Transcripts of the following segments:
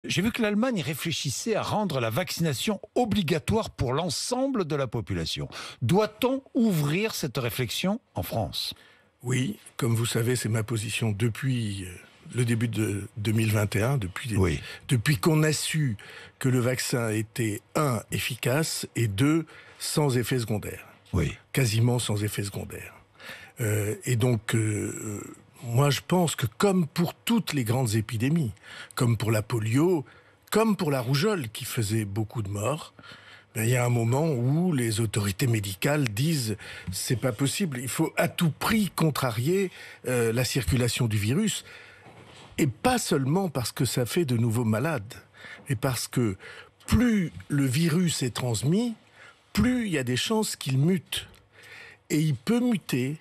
J'ai vu que l'Allemagne réfléchissait à rendre la vaccination obligatoire pour l'ensemble de la population. Doit-on ouvrir cette réflexion en France? Oui, comme vous savez, c'est ma position depuis le début de 2021, depuis qu'on a su que le vaccin était, un, efficace, et deux, sans effet secondaire. Oui. Quasiment sans effet secondaire. Moi, je pense que comme pour toutes les grandes épidémies, comme pour la polio, comme pour la rougeole qui faisait beaucoup de morts, il y a un moment où les autorités médicales disent c'est pas possible, il faut à tout prix contrarier la circulation du virus, et pas seulement parce que ça fait de nouveaux malades, mais parce que plus le virus est transmis, plus il y a des chances qu'il mute. Et il peut muter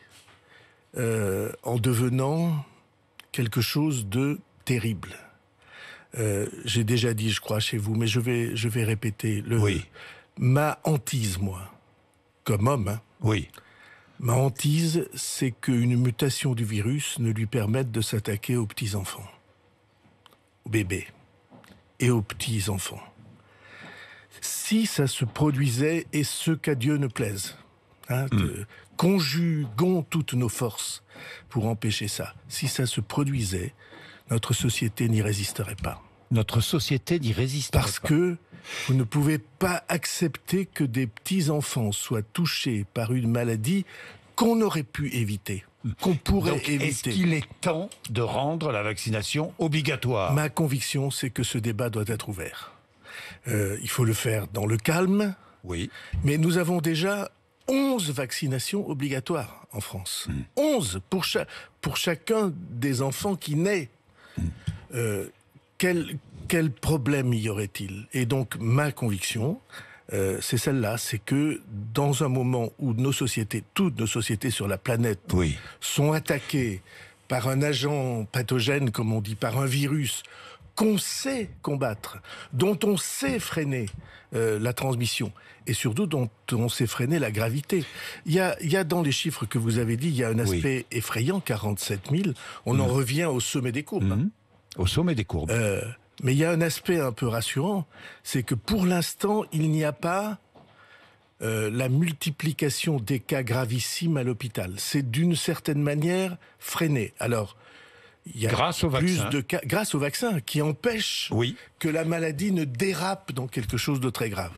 en devenant quelque chose de terrible. J'ai déjà dit, je crois, chez vous, mais je vais répéter. Ma hantise, moi, comme homme, ma hantise, c'est qu'une mutation du virus ne lui permette de s'attaquer aux petits-enfants, aux bébés et aux petits-enfants. Si ça se produisait, et ce qu'à Dieu ne plaise, conjuguons toutes nos forces pour empêcher ça. Si ça se produisait, notre société n'y résisterait pas. Notre société n'y résisterait pas. Parce que vous ne pouvez pas accepter que des petits-enfants soient touchés par une maladie qu'on aurait pu éviter, qu'on pourrait éviter. Est-ce qu'il est temps de rendre la vaccination obligatoire? Ma conviction, c'est que ce débat doit être ouvert. Il faut le faire dans le calme. Oui. Mais nous avons déjà 11 vaccinations obligatoires en France. 11 pour chacun des enfants qui naît. Quel problème y aurait-il? Et donc, ma conviction, c'est celle-là, c'est que dans un moment où toutes nos sociétés sur la planète sont attaquées par un agent pathogène, comme on dit, par un virus qu'on sait combattre, dont on sait freiner la transmission, et surtout dont on sait freiner la gravité. Il y a dans les chiffres que vous avez dit, il y a un aspect effrayant, 47 000, on en revient au sommet des courbes. Au sommet des courbes. Mais il y a un aspect un peu rassurant, c'est que pour l'instant, il n'y a pas la multiplication des cas gravissimes à l'hôpital. C'est d'une certaine manière freiné. Alors, il y a grâce au vaccin. Grâce au vaccin qui empêche que la maladie ne dérape dans quelque chose de très grave.